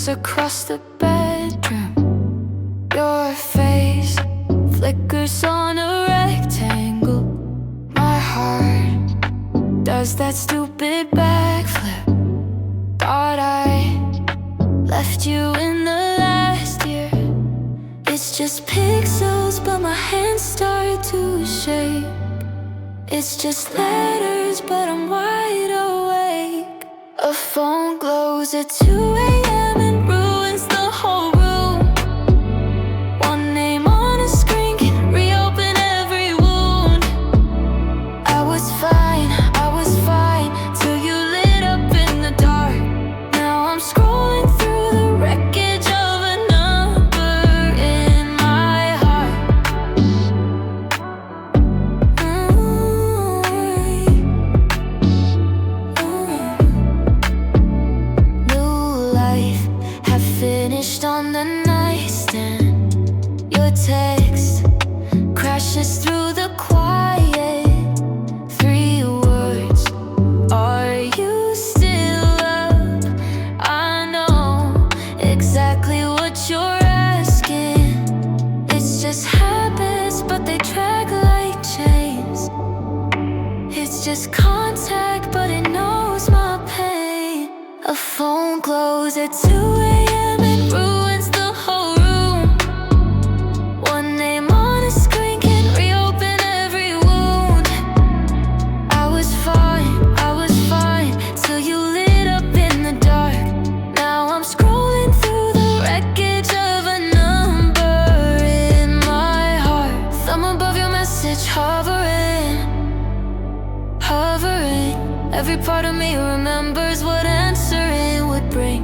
Flickers across the bedroom. Your face flickers on a rectangle. My heart does that stupid backflip. Thought I left you in the last year. It's just pixels, but my hands start to shake. It's just letters, but I'm wide awake. A phone glows at 2 a.m. and ruins the whole room. One name on a screen can reopen every wound. I was fine till you lit up in the dark. Now I'm scrolling through the wreckage of a number in my heart. New life have finished on the nightstand. Your text crashes through the quiet. 3 words, are you still up? I know exactly what you're asking. It's just habits, but they drag like chains. It's just contact, but it knows my pain. A phone glows at 2 a.m. and ruins the whole room. One name on a screen can reopen every wound. I was fine till you lit up in the dark. Now I'm scrolling through the wreckage of a number in my heart. Thumb above your message, hovering. Every part of me remembers what answering would bring.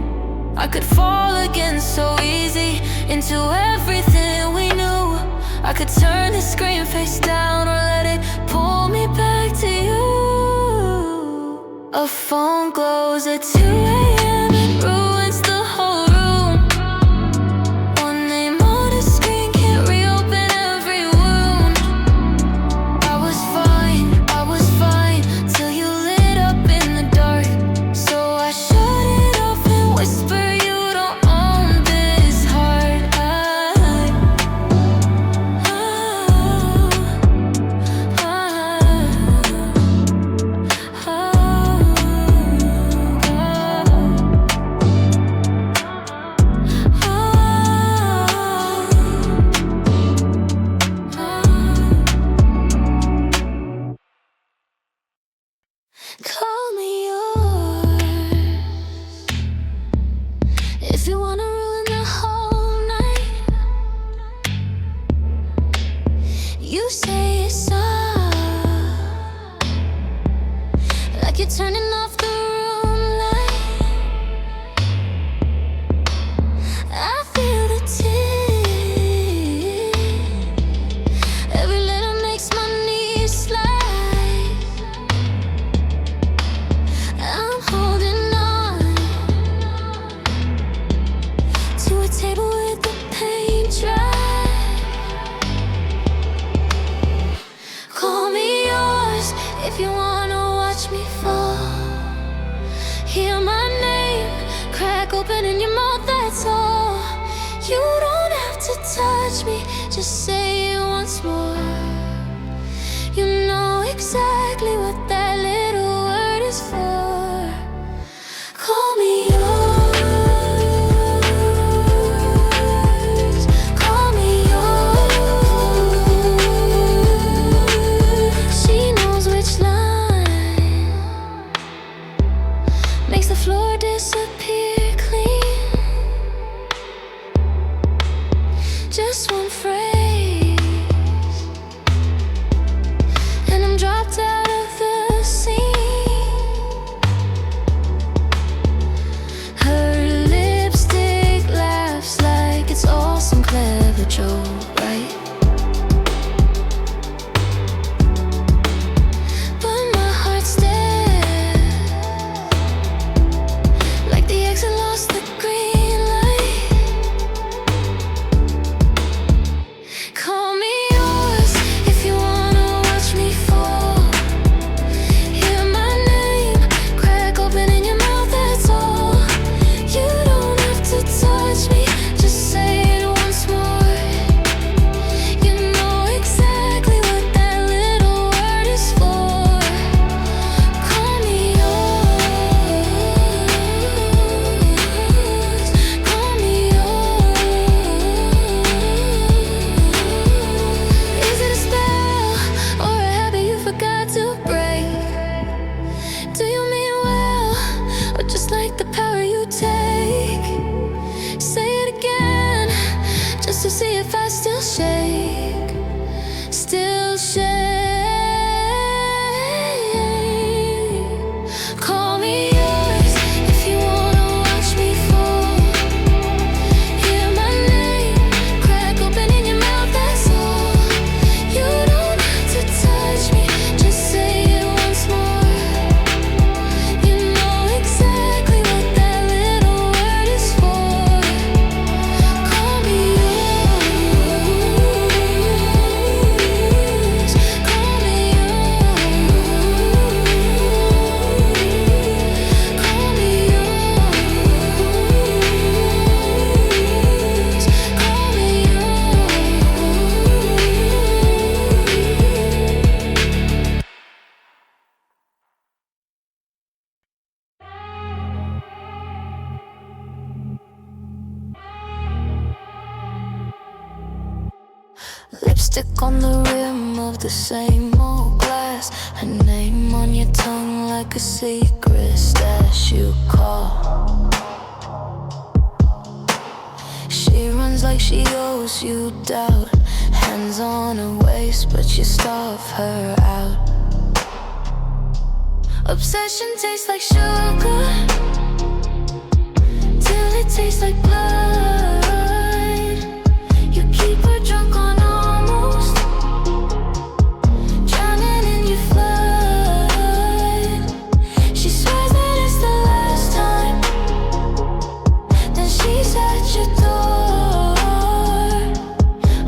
I could fall again so easy into everything we knew. I could turn the screen face down or let it pull me back to you. A phone glows at 2 a.m. and ruins the whole room. One name on a screen can't reopen every wound. I was fine till you lit up in the dark. So I shut it off and whisper, you don't own this heart. Call me yours if you wanna ruin the whole night. You say it's soft, like you're turning off the room light. I feel the tears. Every letter makes my knees slide. I'm holding on to a table with the paint dry. Call me yours if you wanna watch me fall. Hear my name crack open in your mouth, that's all. You don't have to touch me, just say it once more. You know exactly what that little word is for. Call me yours. Call me yours. She knows which line makes the floor disappear clean. Just one phrase and I'm dropped out of the scene. Her lipstick laughs like it's all some clever joke, right? But my heart stares like the exit lost the green light. Call me yours if you wanna watch me fall. Hear my name crack open in your mouth, that's all. You don't have to if I still shake, still shake. Call me yours if you wanna watch me fall. Hear my name, crack open in your mouth, that's all. You don't have to touch me, just say it once more. You know exactly what that little word is for. Call me yours, call me lipstick on the rim of the same old glass. Her name on your tongue like a secret stash you call. She runs like she owes you doubt. Hands on her waist, but you starve her out. Obsession tastes like sugar till it tastes like blood. You keep her drunk on almost, drowning in your flood. She swears that it's the last time, then she's at your door.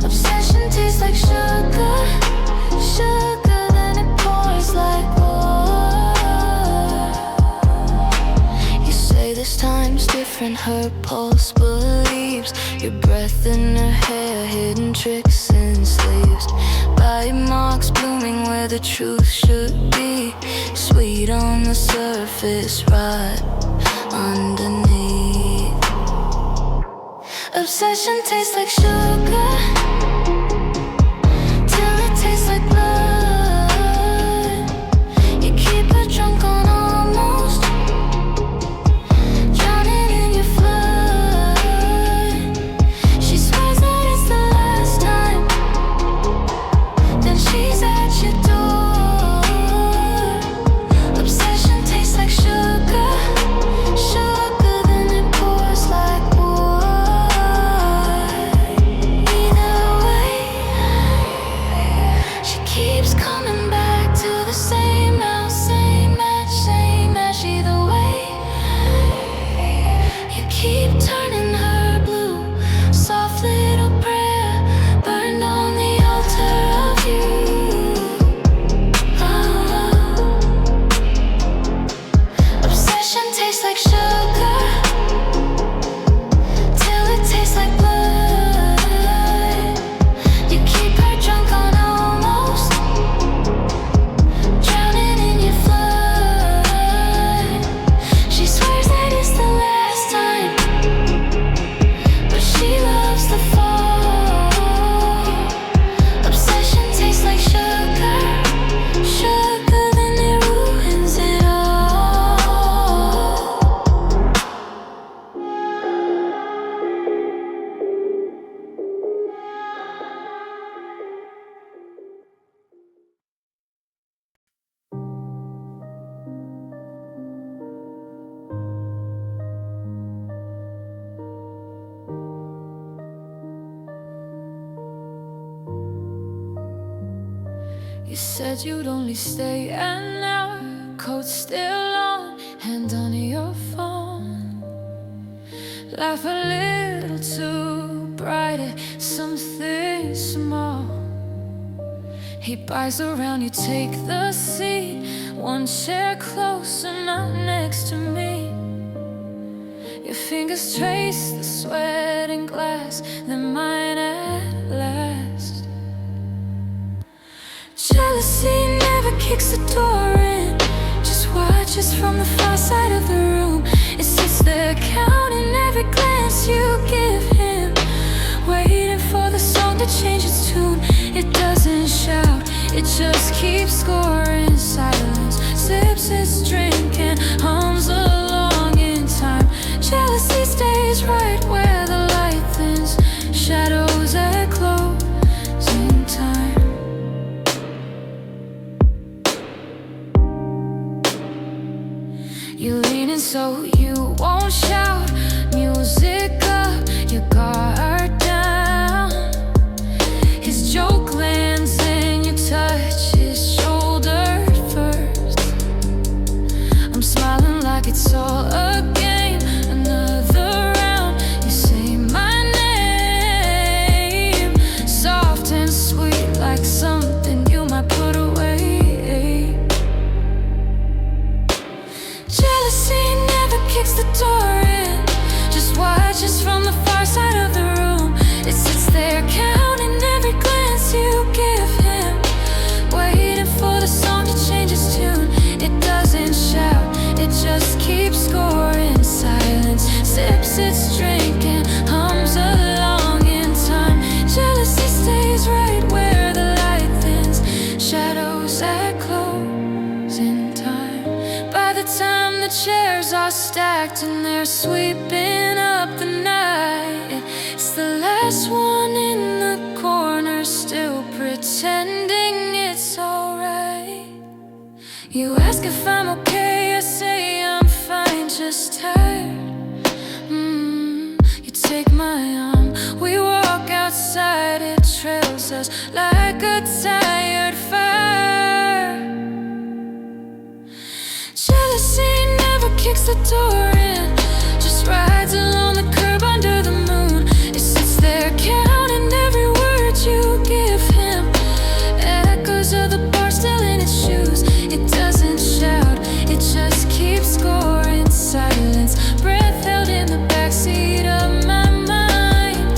Obsession tastes like sugar, sugar, then it pours like water. You say this time's different, her pulse believes. Your breath in her hair, hidden tricks in sleeves. Bite marks blooming where the truth should be. Sweet on the surface, right underneath. Obsession tastes like sugar till it tastes like blood. You keep her drunk on almost, drowning in your flood. She swears that it's the last time, then she's at your door. Obsession tastes like sugar, sugar, then it pours like water. Either way, she keeps coming back to the same house, same match, same match. Either way, you keep turning her blue. Soft little prayer burned on the altar of you. Obsession tastes like sugar till it tastes like blood. You keep her drunk on almost, drowning in your flood. She swears that it's the last time, but she loves the fall. Obsession tastes like sugar, sugar, then it ruins it all. You said you'd only stay an hour, coat still on, hand on your phone. Laugh a little too bright at something small. He buys around, you take the seat, one chair closer, not next to me. Your fingers trace the sweat and glass, then mine at last. Jealousy never kicks the door in, just watches from the far side of the room. It sits there counting every glance you give him, waiting for the song to change its tune. It doesn't shout, it just keeps score in silence. Sips its drink and hums along in time. Jealousy stays right where the light thins, shadows at close. so you won't shout. Music up, your guard down. His joke lands and you touch his shoulder first. I'm smiling like it's all a game. Another round, you say my name. Soft and sweet, like something you might put away. Jealousy never kicks the door in, just watches from the far side of the room. It sits there counting every glance you give him, waiting for the song to change its tune. It doesn't shout, it just keeps score in silence. Sips its drink and hums along in time. Jealousy stays right where the light thins, shadows that close in time. By the time the chairs are stacked and they're sweeping up the night, it's the last one in the corner, still pretending it's alright. You ask if I'm okay, I say I'm fine, just tired. You take my arm, we walk outside, it trails us like a tired fire. Jealousy never kicks the door in, just rides along the curb under the moon. It sits there counting every word you give him, echoes of the bar still in its shoes. It doesn't shout, it just keeps score in silence. Breath held in the backseat of my mind.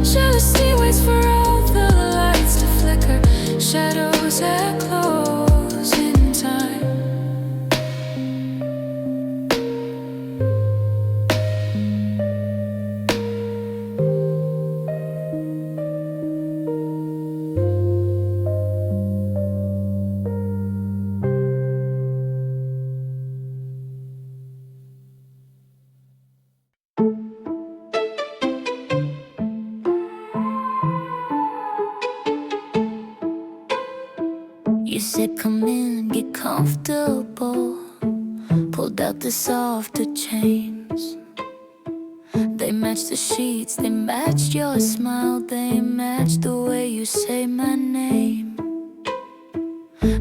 Jealousy waits for all the lights to flicker, shadows that close in time. You said come in, get comfortable. Pulled out the softer chains. They matched the sheets, they matched your smile, they matched the way you say my name.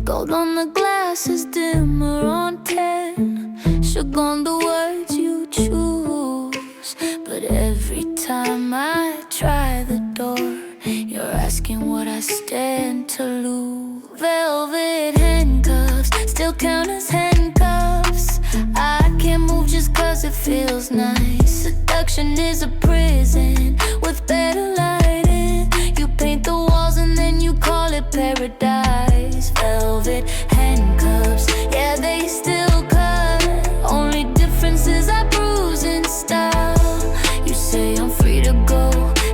Gold on the glass is dimmer on 10. Sugar on the words you choose. But every time I try the door, you're asking what I stand to lose. Velvet handcuffs still count as handcuffs. I can't move just cause it feels nice. Seduction is a prison with better lighting. You paint the walls and then you call it paradise. Velvet handcuffs, yeah, they still cut. Only difference is I bruise in style. You say I'm free to go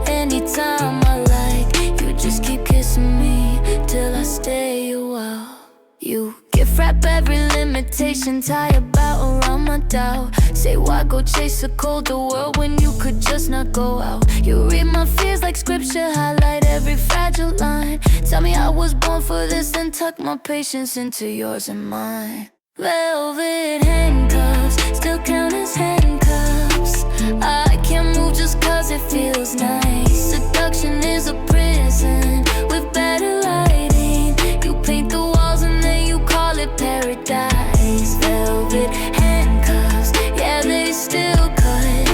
anytime I like. You just keep kissing me till I stay a while. You gift wrap every limitation, tie a bow around my doubt. Say why go chase a colder world when you could just not go out. You read my fears like scripture, highlight every fragile line. Tell me I was born for this, then tuck my patience into yours and mine. Velvet handcuffs still count as handcuffs. I can't move just cause it feels nice. Seduction is a prison with better lighting. You paint the walls and then you call it paradise. Velvet handcuffs, yeah, they still cut.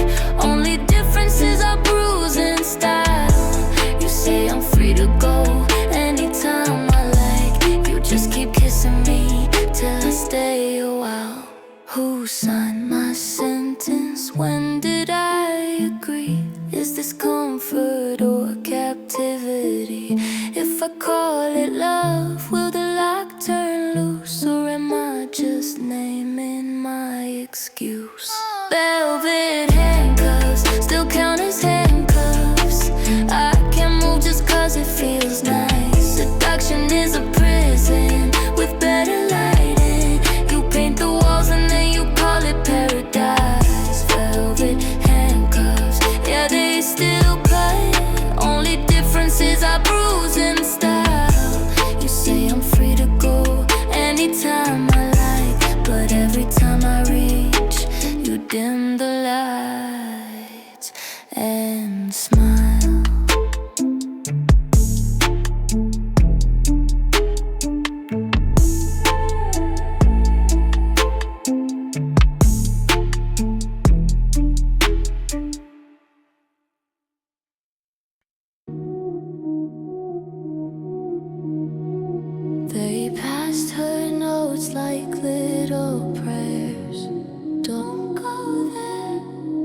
Only difference is I bruise in style. You say I'm free to go anytime I like. You just keep kissing me till I stay a while. Who signed my sentence? When did I agree? Is this comfort or captivity? If I call it love, will the lock turn loose? Or am I just naming my excuse? Velvet handcuffs still count as handcuffs. I can't move just cause it feels nice. Seduction is a prison with better lighting. You paint the walls and then you call it paradise. Velvet handcuffs, yeah, they still cut. Only difference is I bruise in style. You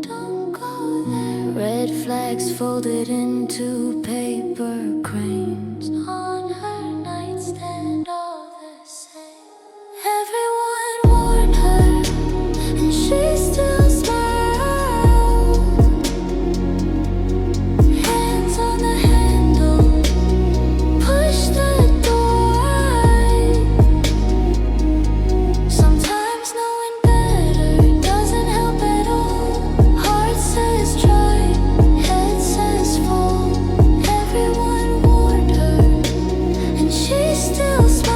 don't go there. Red flags folded into paper cranes on her nightstand, all the same. Everyone warned her, and she still smiled. Hands on the handle, push the door wide. Sometimes knowing better doesn't help at all. Heart says try, head says fall. Everyone warned her, and she still smiled.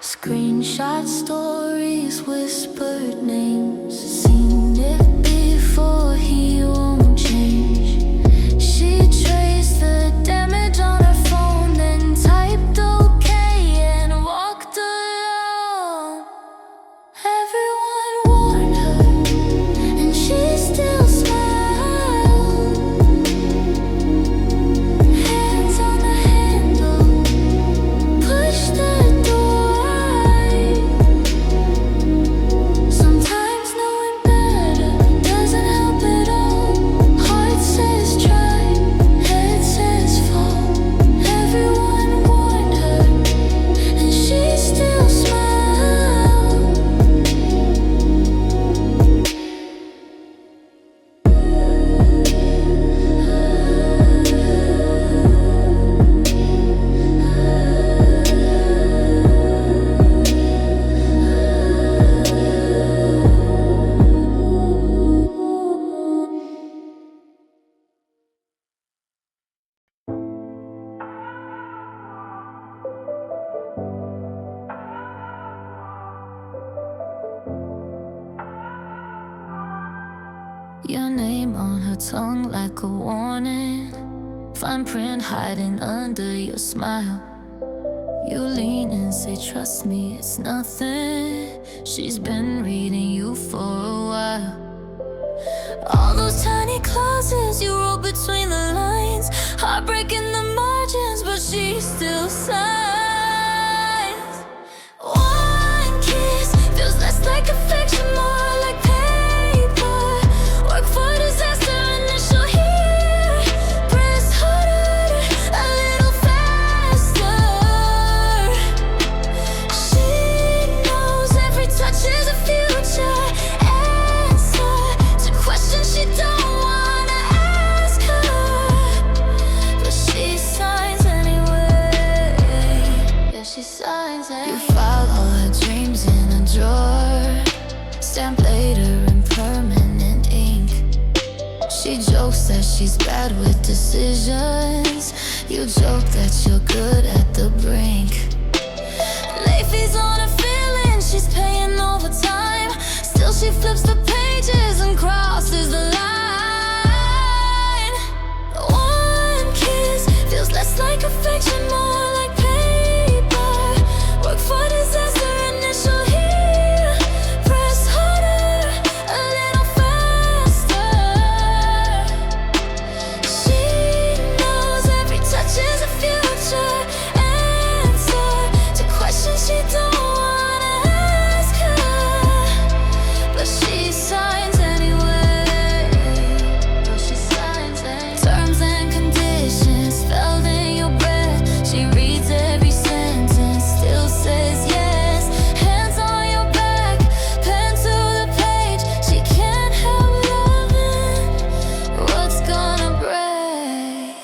Screenshot stories, whispered names. Seen it before, he won't change. She traced the damage on her phone, then typed okay and walked alone. Everyone warned her, and she still smiled. Hands on the handle, push the door wide. Sometimes knowing better doesn't help at all. Heart says try, head says fall. Everyone warned her, and she still smiled. Your name on her tongue like a warning. Fine print hiding under your smile. You lean and say, trust me, it's nothing. She's been reading you for a while. All those tiny clauses you wrote between the lines, heartbreak in the margins, but she still signs. One kiss feels less like affection, more like paper. Work for disaster, initial here. Press harder, a little faster. She knows every touch is a future answer to questions she don't wanna ask her, but she signs anyway. Yeah, she signs anyway. You filed all her dreams in a drawer, stamp later in permanent ink. She jokes that she's bad with decisions. You joke that you're good at the brink. Late fees on her feelings, she's paying overtime. Still she flips the pages and crosses the line. One kiss feels less like affection, more like paper. Work for disaster, initial here. Press harder, a little faster. She knows every touch is a future answer to questions she don't wanna ask her, but she signs anyway. But she signs anyway. Terms and conditions spelled in your breath. She reads every sentence, still says yes. Hands on your back, pen to the page. She can't help loving what's gonna break.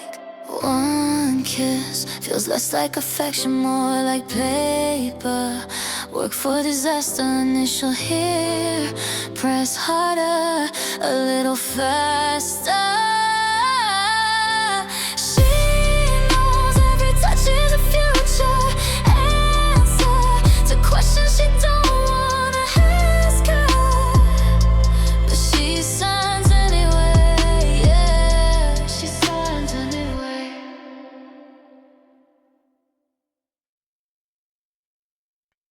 One kiss feels less like affection, more like paper. Work for disaster, initial here. Press harder, a little faster. She knows every touch is a future answer to questions she don't wanna ask her, but she signs anyway. Yeah, she signs anyway.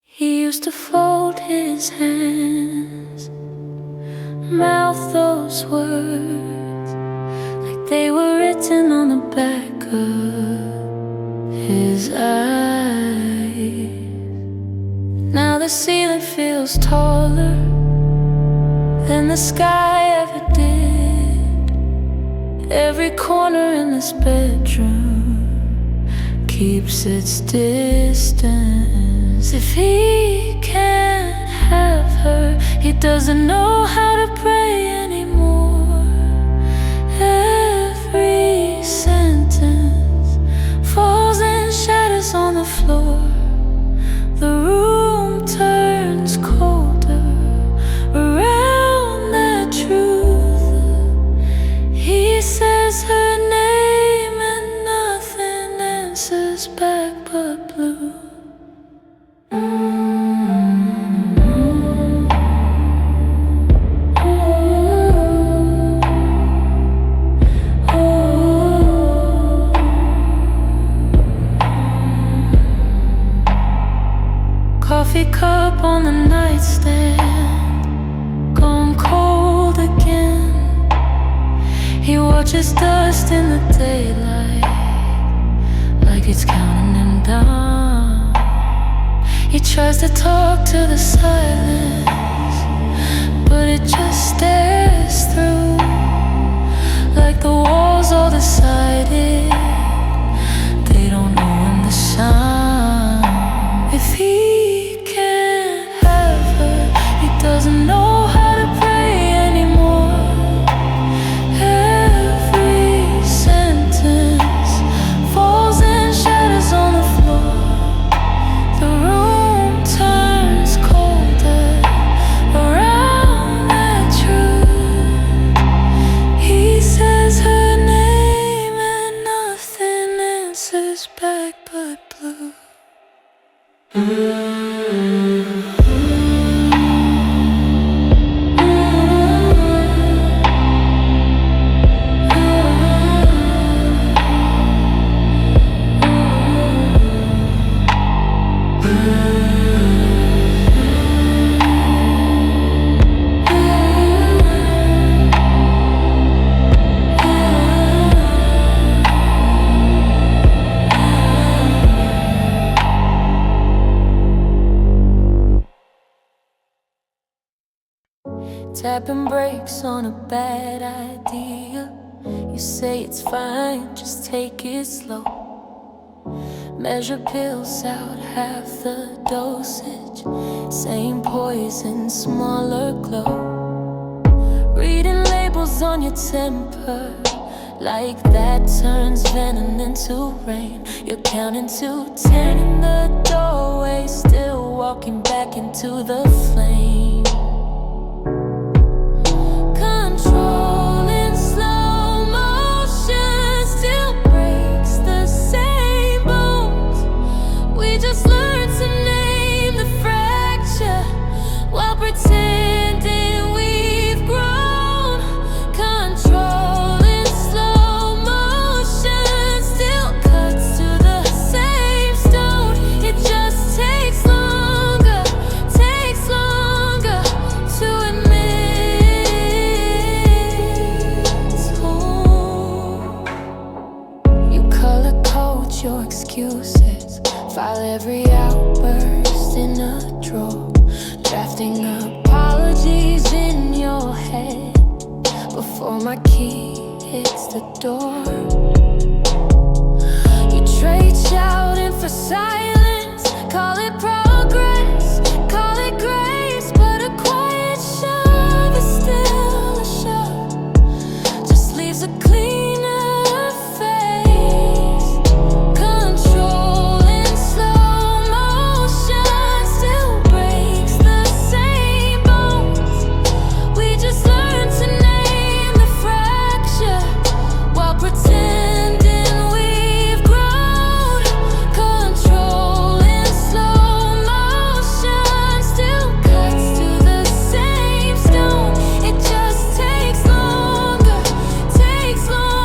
He used to fold his hands, mouth those words like they were written on the back of his eyes. Now the sea feels taller than the sky ever did. Every corner in this bedroom keeps its distance. If he can't have her, he doesn't know how to pray anymore. Every sentence falls and shatters on the floor. The room turns colder around that truth. He says her name and nothing answers back but blue. Coffee cup on the nightstand, gone cold again. He watches dust in the daylight, like it's counting him down. He tries to talk to the silence, but it just stares through, like the walls all decided they don't know when to shine. If he doesn't know how to pray anymore. Every sentence falls and shatters on the floor. The room turns colder around that truth. He says her name and nothing answers back but blue. Tapping brakes on a bad idea. You say it's fine, just take it slow. Measure pills out half the dosage. Same poison, smaller glow. Reading labels on your temper, like that turns venom into rain. You're counting to 10 in the doorway, still walking back into the flame. Controlling slow motion still breaks the same bones. We just learned to name the fracture while pretending we've grown. Controlling slow motion still cuts to the same stone. It just takes longer to admit. You color code your excuses, file every outburst in a drawer, drafting apologies in your head before my key hits the door. You trade shouting for silence, call it progress, call it grace, but a quiet shove is still a shove, just leaves a cleaner face. Controlling slow motion still breaks the same bones. We just learned to name the fracture while pretending we've grown. Controlling slow motion still cuts to the same stone. It just takes longer to admit.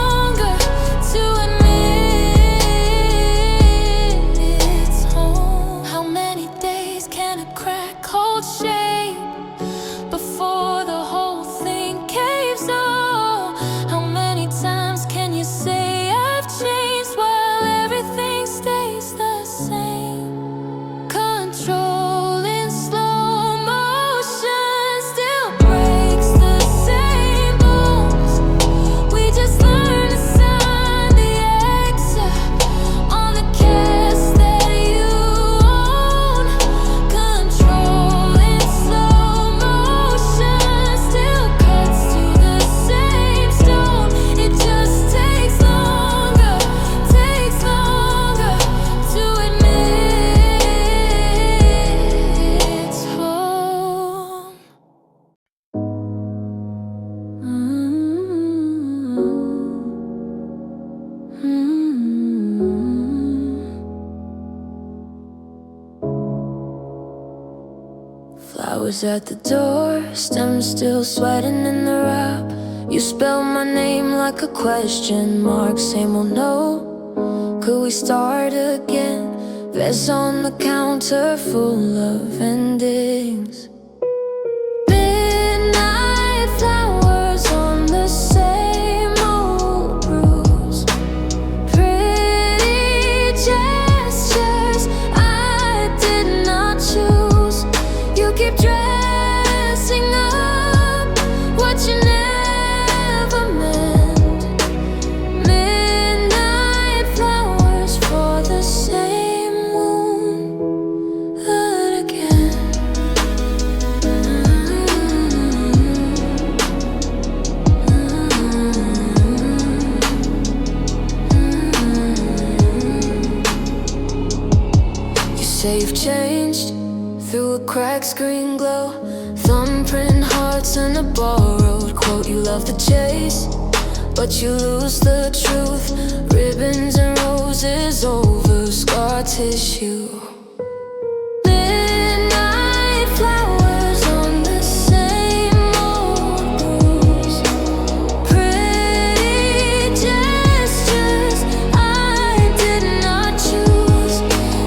flowers at the door, stems still sweating in the wrap. You spell my name like a question mark, same old no. Could we start again? Vase on the counter full of endings. Midnight flowers on the same old bruise. Pretty gestures I did not choose. You keep dressing up what you never meant. Midnight flowers for the same moon again. You say you've changed through a cracked screen glow, thumbprint hearts and a borrowed quote. You love the chase, but you lose the truth. Ribbons and roses over scar tissue. Midnight flowers on the same old bruise. Pretty gestures I did not choose.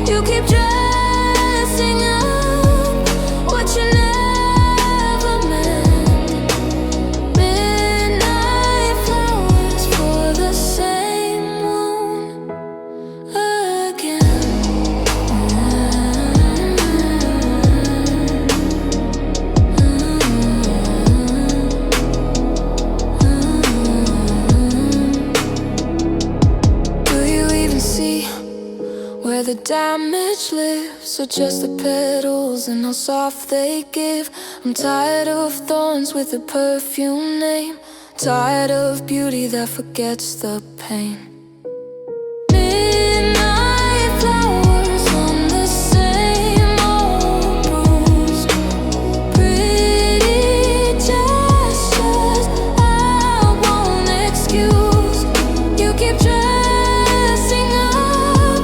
You keep dressing up what you never meant. Midnight flowers for the same moon again. Do you even see where the damage lives, or just the petals and how soft they give? I'm tired of thorns with a perfume name, tired of beauty that forgets the pain. Midnight flowers on the same old bruise. Pretty gestures I won't excuse. You keep dressing up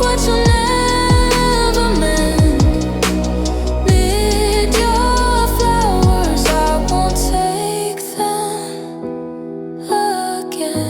what you never meant. Mid your flowers, I won't take them again.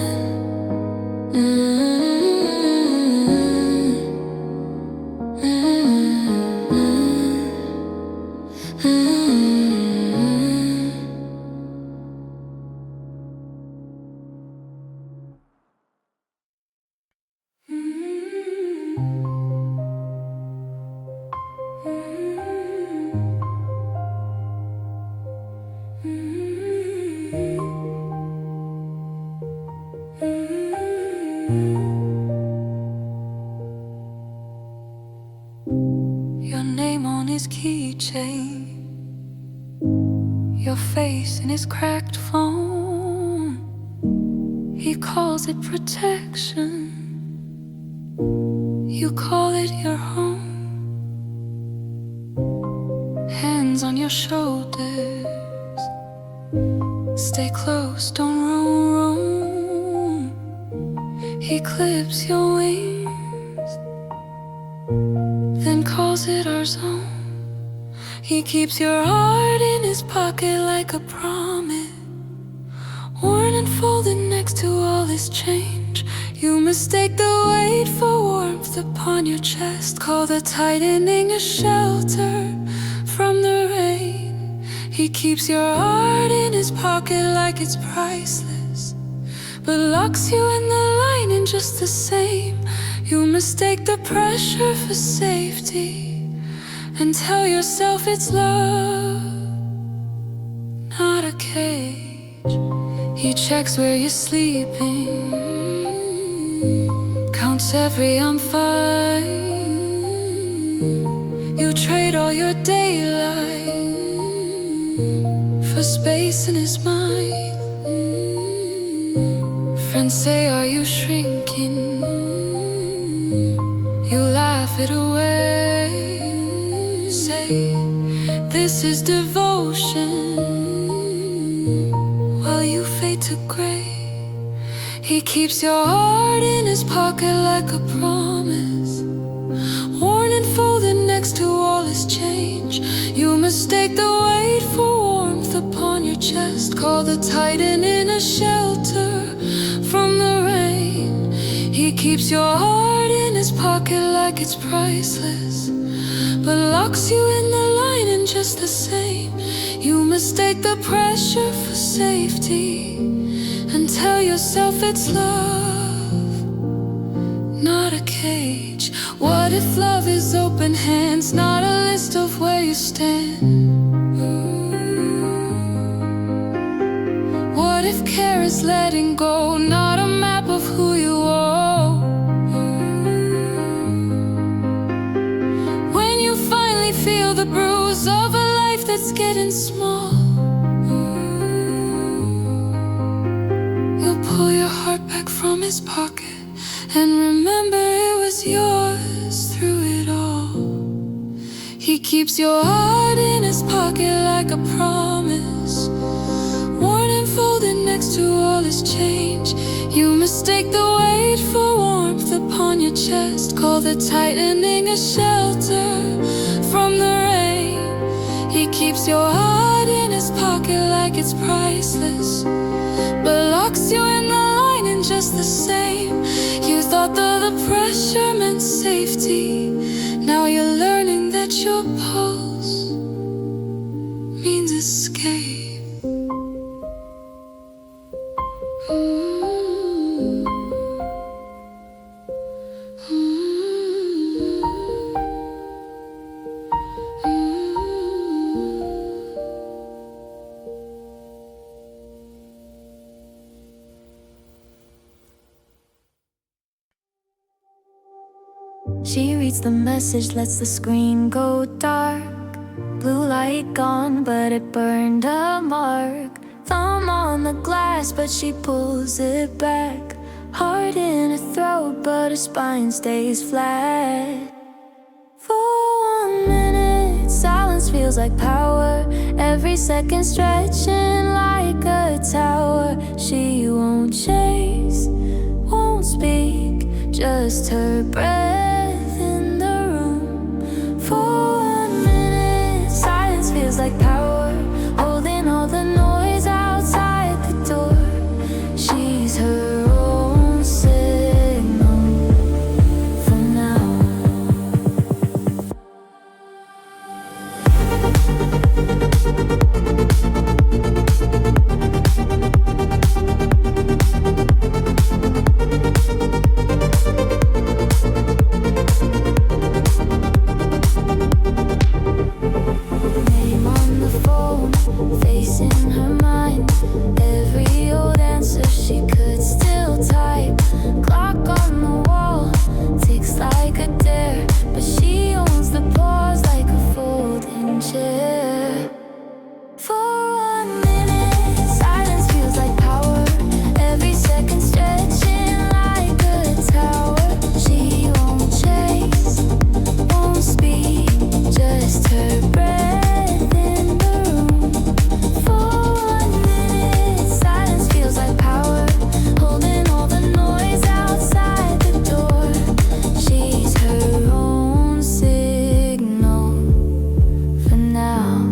Your name on his keychain, your face in his cracked phone. He calls it protection, you call it your home. Hands on your shoulders, stay close, don't roam. He clips your wings, then calls it our zone. He keeps your heart in his pocket like a promise, worn and folded next to all his change. You mistake the weight for warmth upon your chest, call the tightening a shelter from the rain. He keeps your heart in his pocket like it's priceless, but locks you in the line in just the same. You mistake the pressure for safety and tell yourself it's love, not a cage. He checks where you're sleeping, counts every I'm fine. You trade all your daylight for space in his mind. Friends say, are you shrinking? You laugh it away, say, this is devotion, while you fade to gray. He keeps your heart in his pocket like a promise, worn and folded next to all his change. You mistake the weight for warmth upon your chest. Call the titan in a shelter from the rain. He keeps your heart in his pocket like it's priceless, but locks you in the lining just the same. You mistake the pressure for safety and tell yourself it's love, not a cage. What if love is open hands, not a list of where you stand? What if care is letting go, not a map of who you owe? When you finally feel the bruise of a life that's getting small, you'll pull your heart back from his pocket and remember it was yours through it all. He keeps your heart in his pocket like a promise, worn and folded next to all his change. You mistake the weight for warmth upon your chest. Call the tightening a shelter from the rain. He keeps your heart in his pocket like it's priceless, but locks you in the lining just the same. You thought that the pressure meant safety. Now you're learning that your pulse means escape. She reads the message, lets the screen go dark. Blue light gone, but it burned a mark. Thumb on the glass, but she pulls it back. Heart in her throat, but her spine stays flat. For 1 minute, silence feels like power. Every second stretching like a tower. She won't chase, won't speak, just her breath in the room. For 1 minute, silence feels like power, holding all the noise outside the door. She's her own signal for now. Name on the phone, face in her mind. Every old answer she could still type. Clock on the wall, ticks like a dare, but she owns the pause like a folding chair. For 1 minute, silence feels like power. Every second stretching like a tower. She won't chase, won't speak, just her breath in the room. For 1 minute, silence feels like power, holding all the noise outside the door. She's her own signal for now.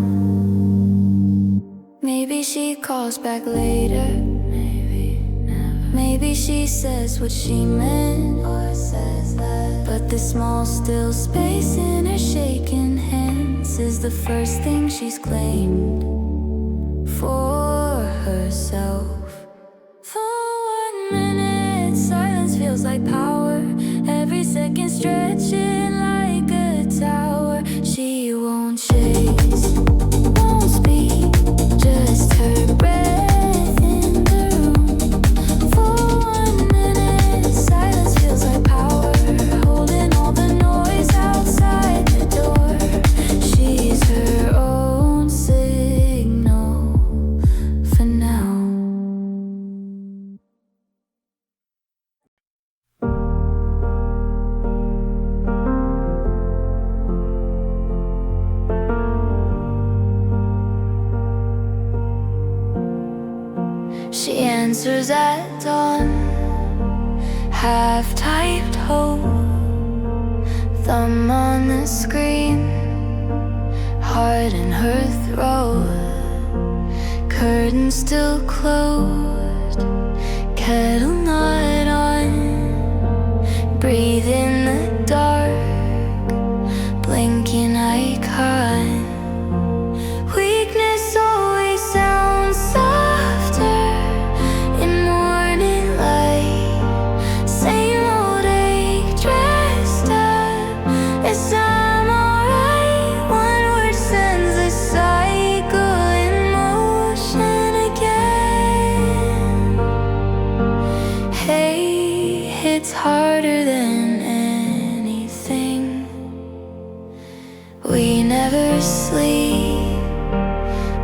Maybe she calls back later, maybe never. Maybe she says what she meant, or says that. But the small still space in her shaking hands is the first thing she's claimed for herself. For 1 minute, silence feels like power. Every second stretching like a tower. She won't chase, won't speak, just her breath in the room. For 1 minute, silence feels like power, holding all the noise outside the door. She's her own signal for now. She answers at dawn, half-typed hope. Thumb on the screen, heart in her throat. Curtains still closed, kettle not on. Breathe in the dark, blinking icon. Weakness always sounds softer in morning light. Same old ache dressed up as I'm alright. One word sends the cycle in motion again. Hey, it's harder than anything. We never sleep,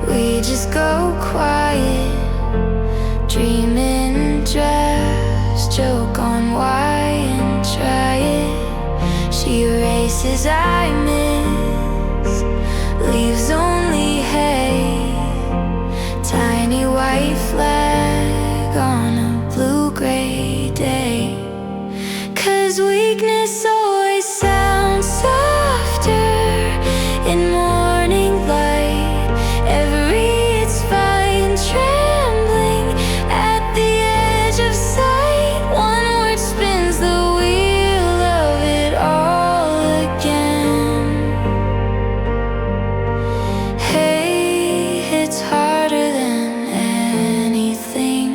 we just go quiet. Dreaming drafts, joke on why and try it. She erases I miss, leaves only hay. Tiny white flag on a blue-gray day. 'Cause weakness always sounds softer in morning light. Every it's fine trembling at the edge of sight. One word spins the wheel of it all again. Hey, it's harder than anything.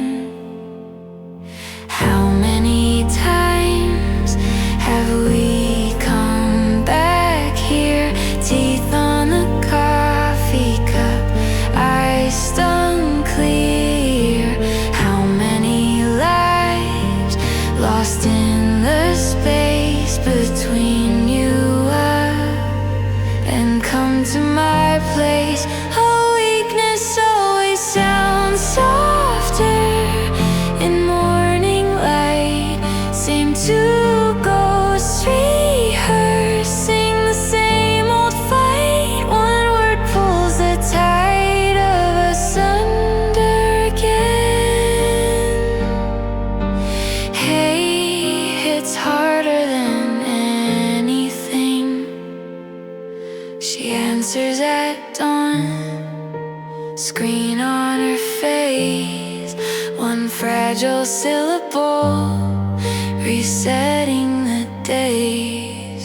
How many times have we come back here? Teeth on the coffee cup, eyes unclear. How many lives lost in the space between you and come to my place? Oh, weakness always sounds softer in morning light. Same two ghosts rehearsing the same old fight. One word pulls the tide of us under again. Hey, it's harder than anything. She answers at dawn, screen on her face. One fragile syllable, resetting the days.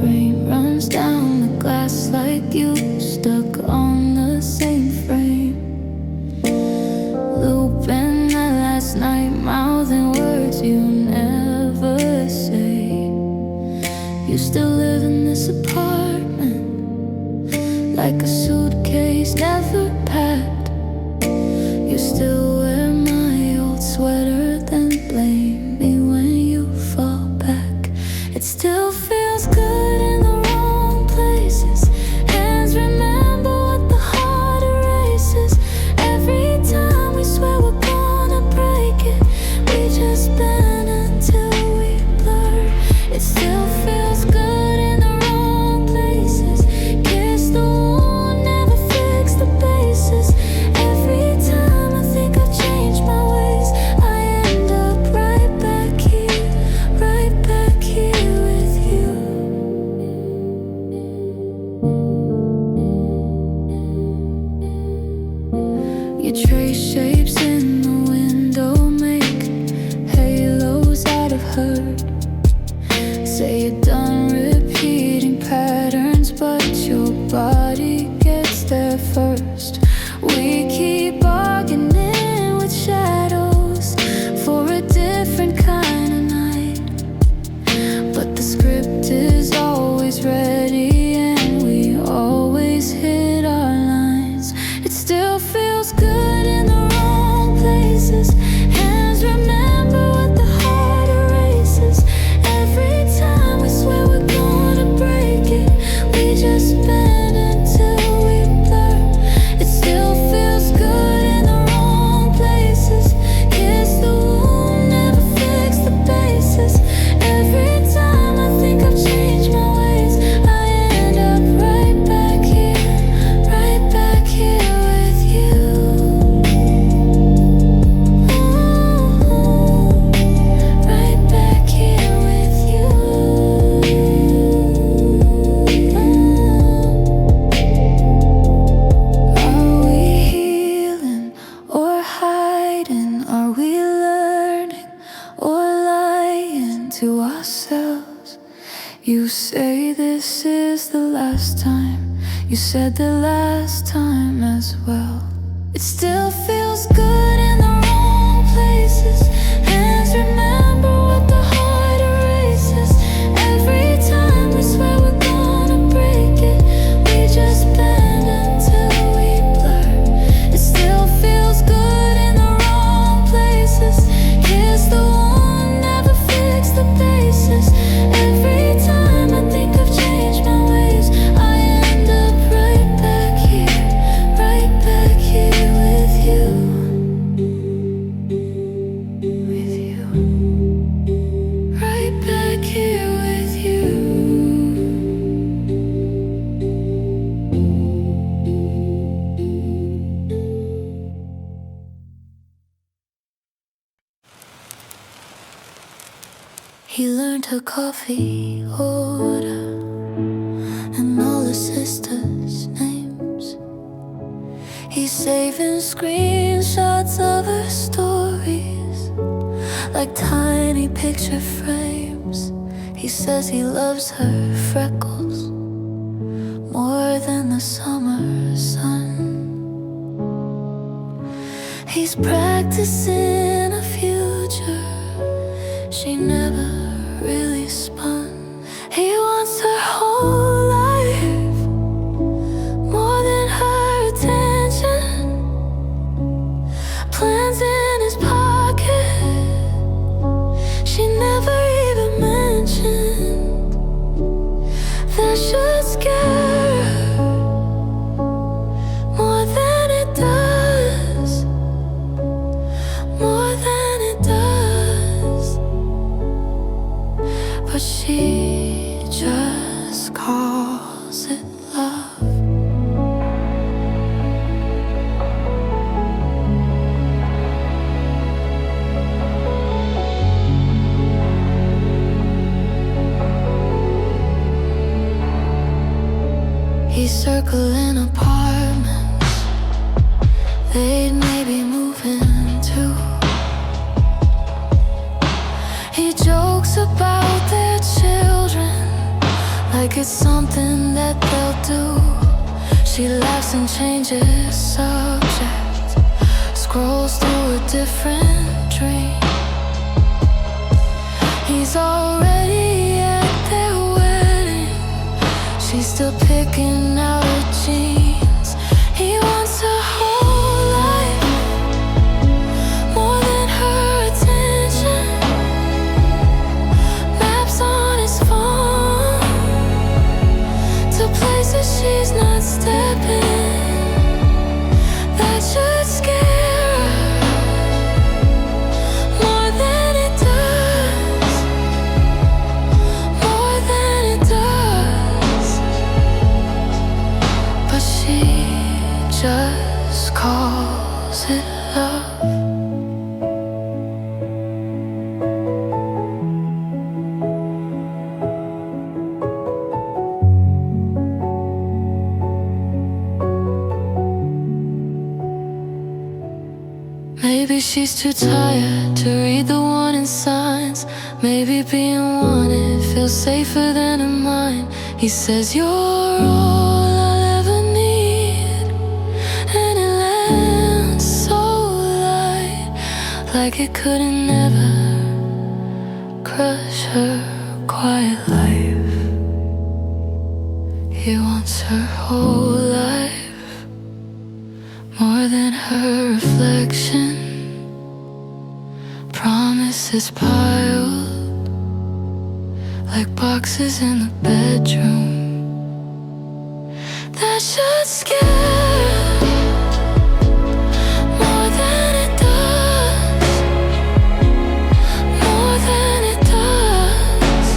Rain runs down the glass like you stuck on the same frame. Looping the last night, mouthing words you never say. You still live in this apartment, like a suitcase never packed. You still wear my old sweater, then blame me when you fall back. It still feels good in the wrong places. Hands remember what the heart erases. Every time we swear we're gonna break it, we just bend until we blur. It still feels good in the wrong places. Kiss the wound, never fix the bases. Every time I think I've changed my ways, I end up right back here with you. You trace shapes in the window, make halos out of hurt. Say you're done repeating patterns, but your body gets there first. We keep bargaining with shadows for a different kind of night, but the script is always ready and we always hit our lines. It still feels good in the wrong You said the last time as well. It still feels good in the wrong places. Hands remember what the heart erases. Every time we swear we're gonna break it, we just bend until we blur. It still feels good in the wrong places. Here's the one, never fix the basis. Every time I think I've changed my ways, I end up right back here with you. With you. Right back here with you. He learned her coffee order and all her sisters' names. He's saving screenshots of her stories like tiny picture frames. He says he loves her freckles more than the summer sun. He's practicing a future she never really spun. He wants her whole life, more than her attention. Plans in his pocket she never even mentioned. That should scare her more than it does. More than it does. But she just calls it love. He's circling apartments they'd maybe move into. He jokes about their children like it's something that they'll do. She laughs and changes subject, scrolls through a different dream. He's already at their wedding. She's still picking out her jeans. He wants her whole life, more than her attention. Maps on his phone to places she's not stepping. That should scare her more than it does. More than it does. But she just calls it love. Maybe she's too tired to read the warning signs. Maybe being wanted feels safer than her mind. He says you're all I'll ever need, and it lands so light, like it could have never crush her quiet life. He wants her whole life, more than her reflection. Promises piled like boxes in the bedroom. That should scare more than it does. More than it does.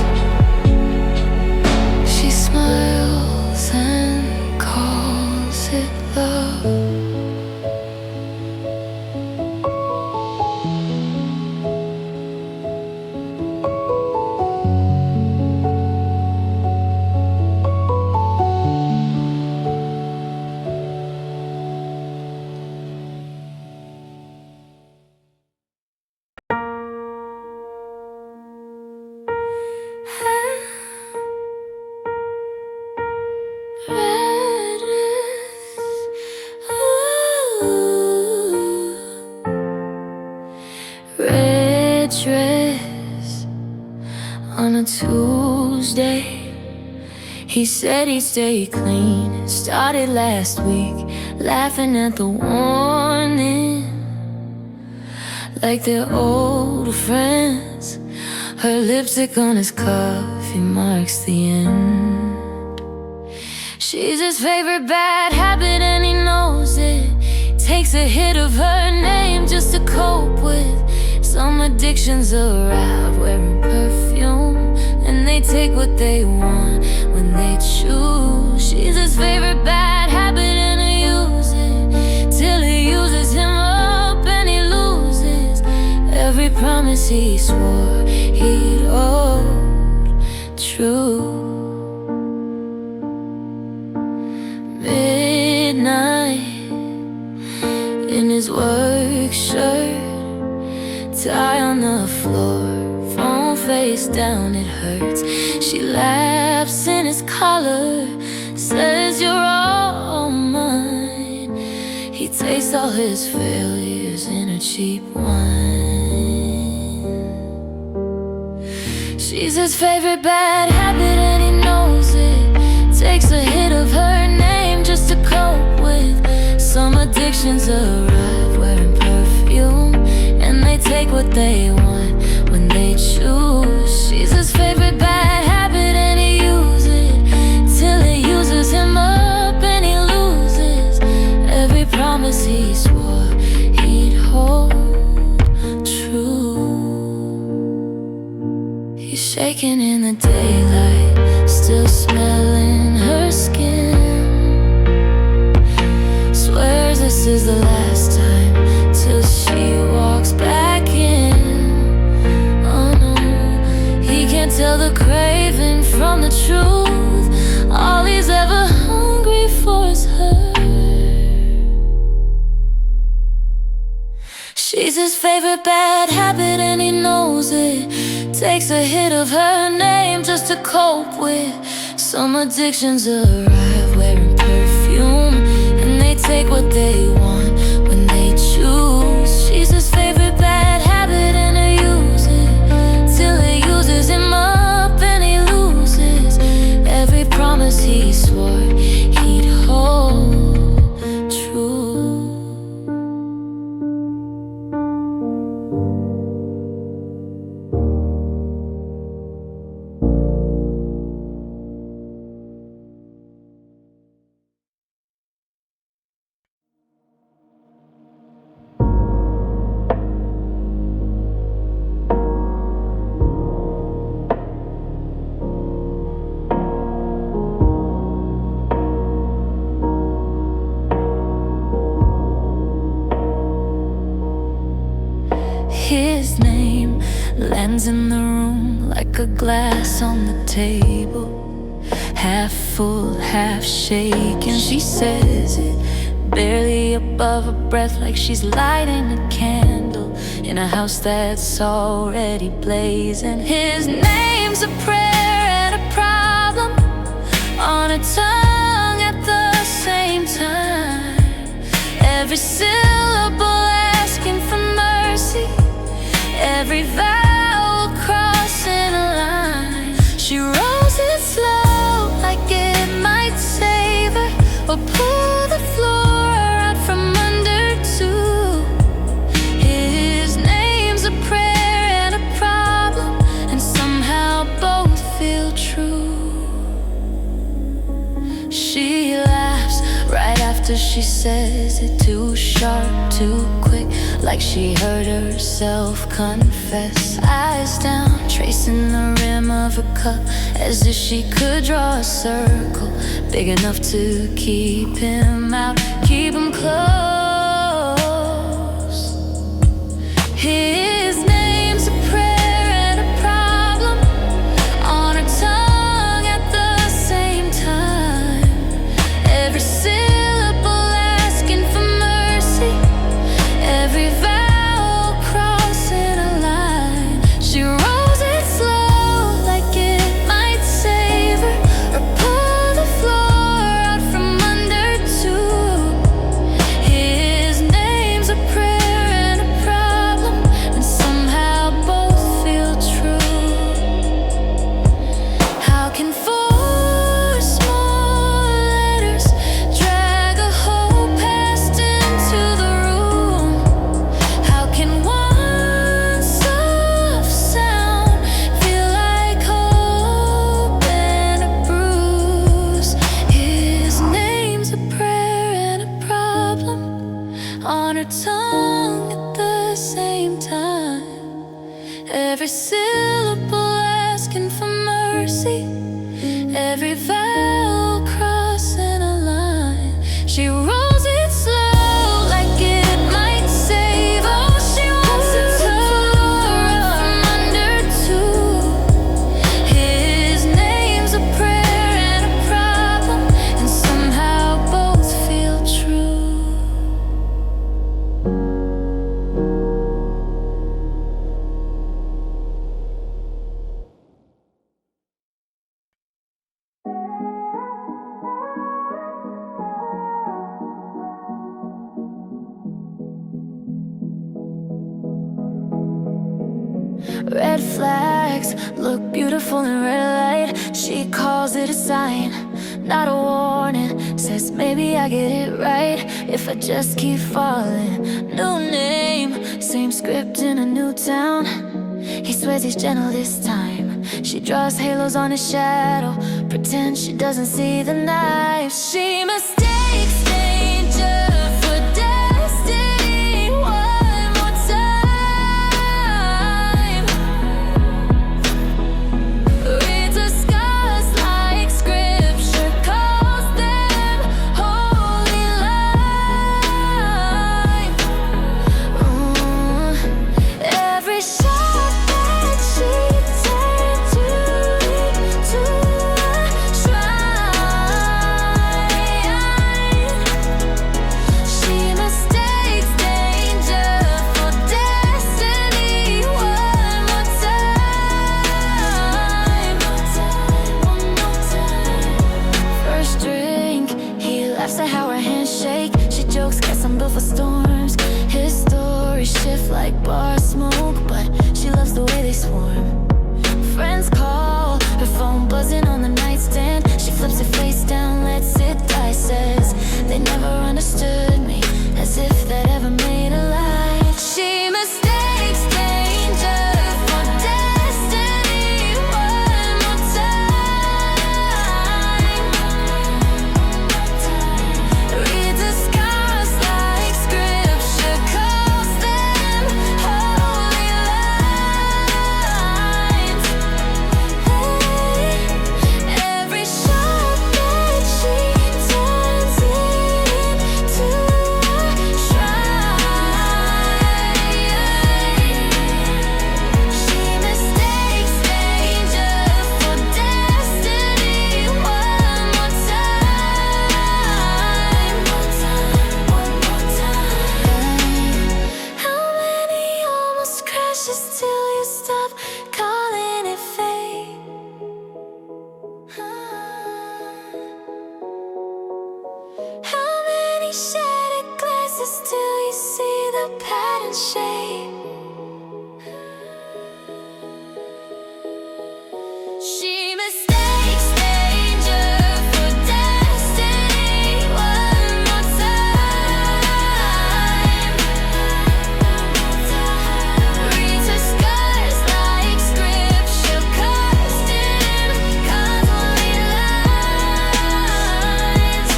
She smiles and calls it love. dress on a Tuesday. He said he'd stay clean, started last week, laughing at the warning, like they're old friends. Her lipstick on his coffee marks the end. She's his favorite bad habit and he knows it. Takes a hit of her name just to cope with. Some addictions arrive wearing perfume, and they take what they want when they choose. She's his favorite bad habit and he uses it till he uses him up and he loses every promise he swore he'd hold true. Midnight in his work shirt, tie on the floor, phone face down, it hurts. She laughs in his collar, says you're all mine. He tastes all his failures in her cheap wine. She's his favorite bad habit and he knows it. Takes a hit of her name just to cope with. Some addictions arrive wearing perfume, and they take what they want when they choose. She's his favorite bad habit and he uses it till it uses him up and he loses every promise he swore he'd hold true. He's shaking in the daylight, still smelling her skin. Swears this is the last time till she walks back in. Oh no, he can't tell the craving from the truth. All he's ever hungry for is her. She's his favorite bad habit and he knows it. Takes a hit of her name just to cope with. Some addictions arrive wearing perfume, and they take what they want when they choose. She's his favorite bad habit and he uses it till it uses him up and he loses every promise he swore he'd hold true. His name lands in the room like a glass on the table, half full, half shaken. She says it barely above her breath, like she's lighting a candle in a house that's already blazing. His name's a prayer and a problem on her tongue at the same time. Every syllable asking for mercy, every vowel crossing a line. She rolls it slow like it might save her, or pull the floor out from under too. His name's a prayer and a problem, and somehow both feel true. She laughs right after she says it, too sharp, too quick, like she heard herself confess. Eyes down, tracing the rim of her cup, as if she could draw a circle big enough to keep him out, keep him close. His name's a prayer and a problem on her tongue at the same time. Every syllable asking for mercy, every vowel crossing a line. She rolls it slow like it might save her, or pull the floor out from under too. His song at the same time. Every syllable asking for mercy, every vowel crossing a line. She rolls it slow like it might save. Oh, she wants to tore up from under too. His name's a prayer and a problem, and somehow both feel true. Red flags look beautiful in red light. She calls it a sign, not a warning. Says maybe I get it right if I just keep falling. New name, same script in a new town. He swears he's gentle this time. She draws halos on his shadow, pretends she doesn't see the knife. She mistakes danger for destiny one more time. Reads the scars like scripture, calls them holy line. Every shot that she turned to a shrine. She mistakes danger for destiny one more time. One more time. First drink, he laughs at how her hands shake. She jokes, guess I'm built for storms. His stories shift like bar smoke, but she loves the way they swarm. Friends call, her phone buzzing on the nightstand. She flips it face down, lets it die. Says they never understood me, as if that ever made a lie. She mistakes danger for destiny one more time. Reads the scars like scripture, calls them holy lines. Every shot that she turns into a shrine. She mistakes danger for destiny one more time. One more time. How many almost crashes till you stop calling it fate? How many shattered glasses till you see the pattern shape? She mistakes danger for destiny one more time. Reads her scars like scripture, cursed in godly lines.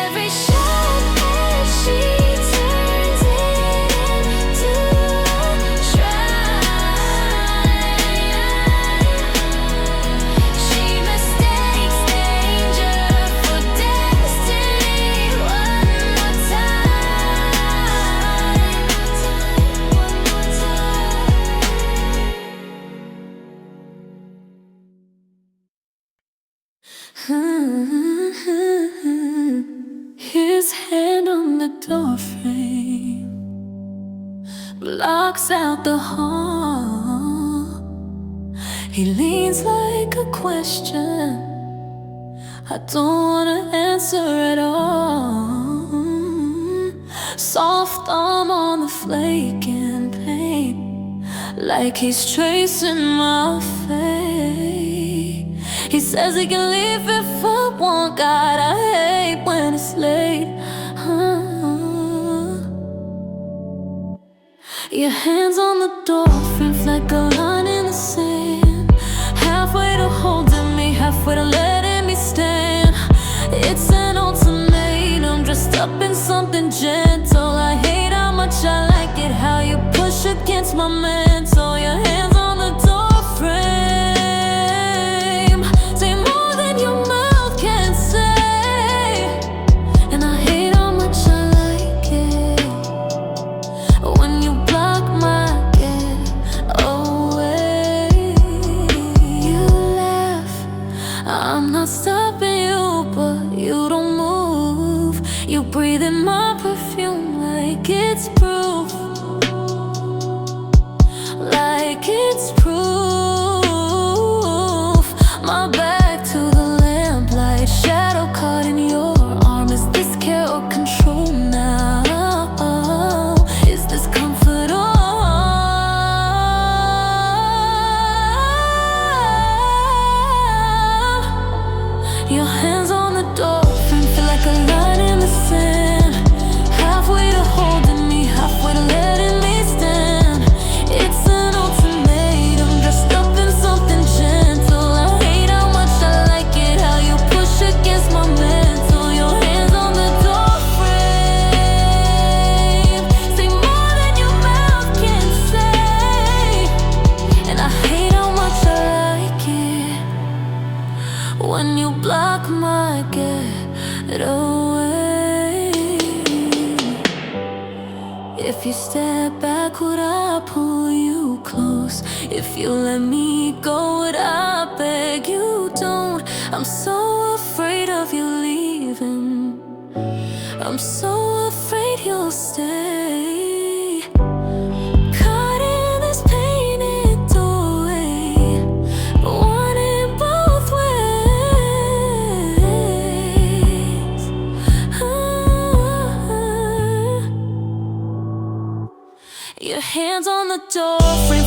Every shot that she turns into a shrine. She mistakes danger for destiny one more time. His hand on the doorframe blocks out the hall. He leans like a question I don't wanna answer at all. Soft arm on the flaking paint, like he's tracing my fate. He says he can leave if I want. God, I hate when it's late. Your hands on the door, feels like a line in the sand. Halfway to holding me, halfway to letting me stand. It's an ultimatum, just up in something gentle. I hate how much I like it, how you push against my mental. Your hands on the door frame say more than your mouth can say. And I hate how much I like it when you block my getaway. You laugh, I'm not stopping you, but you don't move. You breathe in my perfume like it's proof, like it's proof. My back to the lamplight, shadow caught in your arm. Is this care or control now? Is this comfort or harm? Your hands on the door frame feel like a line in the sand, halfway to holding me, halfway to letting me stand. It's an ultimatum dressed up in something gentle. I hate how much I like it, how you push against my mental. Your hands on the door frame say more than your mouth can say. And I hate how much I like it when you block my getaway. If you step back, would I pull you close? If you let me go, would I beg you don't? I'm so afraid of you leaving, I'm so afraid you'll stay. Caught in this painted doorway, wanting both ways. Your hands on the door frame